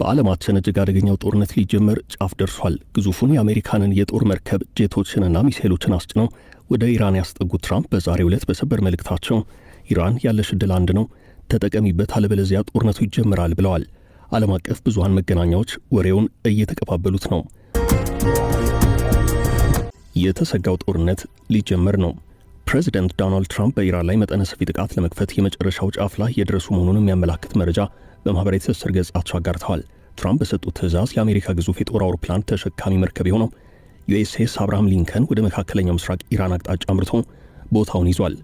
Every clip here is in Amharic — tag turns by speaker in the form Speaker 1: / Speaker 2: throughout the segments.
Speaker 1: በዓለማችን እጅግ አደገኛው ጦርነት ሊጀመር ጫፍ ደርሷል። ግዙፉን የአሜሪካንን የጦር መርከብ ጄቶችንና ሚሳኤሎችን አስጭነው ወደ ኢራን ያስጠጉት ትራምፕ በዛሬው ዕለት በሰበር መልእክታቸው ኢራን ያለሽ ዕድል አንድ ነው፣ ተጠቀሚበት፣ አለበለዚያ ጦርነቱ ይጀምራል ብለዋል። ዓለም አቀፍ ብዙሃን መገናኛዎች ወሬውን እየተቀባበሉት ነው። የተሰጋው ጦርነት ሊጀመር ነው። ፕሬዚደንት ዶናልድ ትራምፕ በኢራን ላይ መጠነ ሰፊ ጥቃት ለመክፈት የመጨረሻው ጫፍ ላይ የደረሱ መሆኑን የሚያመላክት መረጃ በማህበራዊ ትስስር ገጻቸው አጋርተዋል። ትራምፕ በሰጡት ትዕዛዝ የአሜሪካ ግዙፍ የጦር አውሮፕላን ተሸካሚ መርከብ የሆነው ዩኤስኤስ አብርሃም ሊንከን ወደ መካከለኛው ምስራቅ ኢራን አቅጣጫ አምርቶ ቦታውን ይዟል።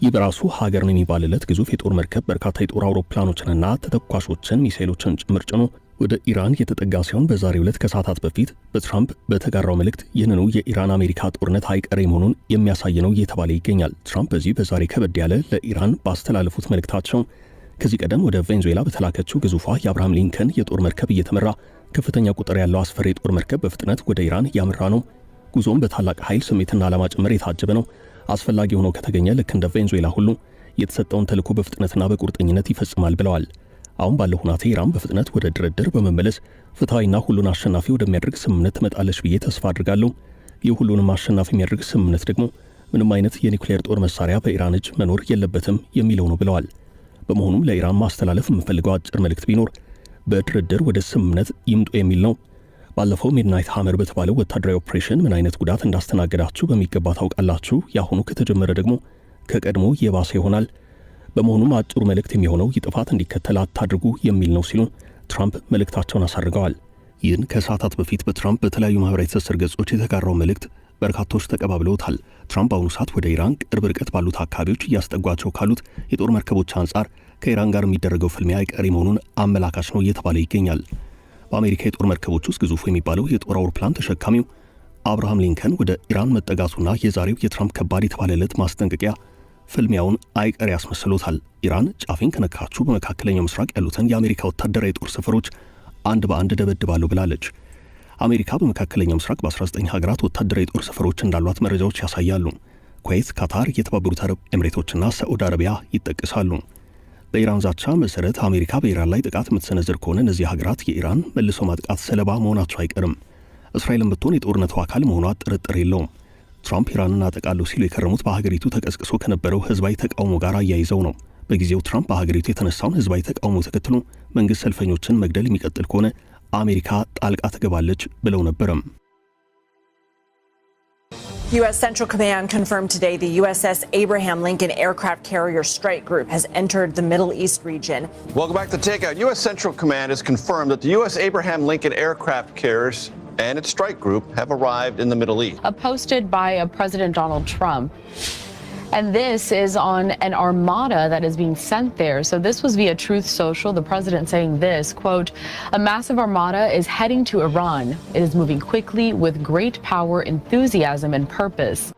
Speaker 1: ይህ በራሱ ሀገር ነው የሚባልለት ግዙፍ የጦር መርከብ በርካታ የጦር አውሮፕላኖችንና ተተኳሾችን፣ ሚሳኤሎችን ጭምር ጭኖ ወደ ኢራን የተጠጋ ሲሆን በዛሬው ዕለት ከሰዓታት በፊት በትራምፕ በተጋራው መልእክት ይህንኑ የኢራን አሜሪካ ጦርነት አይቀሬ መሆኑን የሚያሳይ ነው እየተባለ ይገኛል። ትራምፕ በዛሬ ከበድ ያለ ለኢራን ባስተላለፉት መልእክታቸው ከዚህ ቀደም ወደ ቬንዙዌላ በተላከችው ግዙፏ የአብርሃም ሊንከን የጦር መርከብ እየተመራ ከፍተኛ ቁጥር ያለው አስፈሪ የጦር መርከብ በፍጥነት ወደ ኢራን እያመራ ነው። ጉዞም በታላቅ ኃይል ስሜትና ዓላማ ጭምር የታጀበ ነው። አስፈላጊ ሆኖ ከተገኘ ልክ እንደ ቬንዙዌላ ሁሉ የተሰጠውን ተልዕኮ በፍጥነትና በቁርጠኝነት ይፈጽማል ብለዋል። አሁን ባለው ሁናቴ ኢራን በፍጥነት ወደ ድርድር በመመለስ ፍትሐዊና ሁሉን አሸናፊ ወደሚያደርግ ስምምነት ትመጣለች ብዬ ተስፋ አድርጋለሁ። ይህ ሁሉንም አሸናፊ የሚያደርግ ስምምነት ደግሞ ምንም አይነት የኒውክሌር ጦር መሳሪያ በኢራን እጅ መኖር የለበትም የሚለው ነው ብለዋል። በመሆኑም ለኢራን ማስተላለፍ የምፈልገው አጭር መልእክት ቢኖር በድርድር ወደ ስምምነት ይምጡ የሚል ነው። ባለፈው ሚድናይት ሃመር በተባለው ወታደራዊ ኦፕሬሽን ምን አይነት ጉዳት እንዳስተናገዳችሁ በሚገባ ታውቃላችሁ። የአሁኑ ከተጀመረ ደግሞ ከቀድሞ የባሰ ይሆናል። በመሆኑም አጭሩ መልእክት የሚሆነው ይህ ጥፋት እንዲከተል አታድርጉ የሚል ነው ሲሉ ትራምፕ መልእክታቸውን አሳርገዋል። ይህን ከሰዓታት በፊት በትራምፕ በተለያዩ ማህበራዊ ትስስር ገጾች የተጋራው መልእክት በርካቶች ተቀባብለውታል። ትራምፕ በአሁኑ ሰዓት ወደ ኢራን ቅርብ ርቀት ባሉት አካባቢዎች እያስጠጓቸው ካሉት የጦር መርከቦች አንጻር ከኢራን ጋር የሚደረገው ፍልሚያ አይቀሬ መሆኑን አመላካች ነው እየተባለ ይገኛል። በአሜሪካ የጦር መርከቦች ውስጥ ግዙፉ የሚባለው የጦር አውሮፕላን ተሸካሚው አብርሃም ሊንከን ወደ ኢራን መጠጋቱና የዛሬው የትራምፕ ከባድ የተባለለት ማስጠንቀቂያ ፍልሚያውን አይቀሬ ያስመስሎታል። ኢራን ጫፌን ከነካችሁ በመካከለኛው ምስራቅ ያሉትን የአሜሪካ ወታደራዊ የጦር ሰፈሮች አንድ በአንድ ደበድባለሁ ብላለች። አሜሪካ በመካከለኛው ምስራቅ በ19 ሀገራት ወታደራዊ የጦር ሰፈሮች እንዳሏት መረጃዎች ያሳያሉ። ኩዌት፣ ካታር፣ የተባበሩት አረብ ኤምሬቶችና ሳዑዲ አረቢያ ይጠቅሳሉ። በኢራን ዛቻ መሰረት አሜሪካ በኢራን ላይ ጥቃት የምትሰነዝር ከሆነ እነዚህ ሀገራት የኢራን መልሶ ማጥቃት ሰለባ መሆናቸው አይቀርም። እስራኤልን ብትሆን የጦርነቱ አካል መሆኗ ጥርጥር የለውም። ትራምፕ ኢራንን አጠቃለሁ ሲሉ የከረሙት በሀገሪቱ ተቀስቅሶ ከነበረው ህዝባዊ ተቃውሞ ጋር አያይዘው ነው። በጊዜው ትራምፕ በሀገሪቱ የተነሳውን ህዝባዊ ተቃውሞ ተከትሎ መንግስት ሰልፈኞችን መግደል የሚቀጥል ከሆነ አሜሪካ ጣልቃ ትገባለች ብለው ነበረም።
Speaker 2: U.S. Central Command confirmed today the USS Abraham Lincoln aircraft carrier strike group has entered the Middle East region.
Speaker 3: Welcome back to Takeout. U.S. Central Command has confirmed that the U.S. Abraham Lincoln aircraft carriers and its strike group have arrived in the Middle East.
Speaker 4: Posted by President Donald Trump. And this is on an armada that is being sent there. So this was via Truth Social. The president saying this, quote, "A massive armada is heading to Iran. It is moving quickly with great power, enthusiasm, and purpose."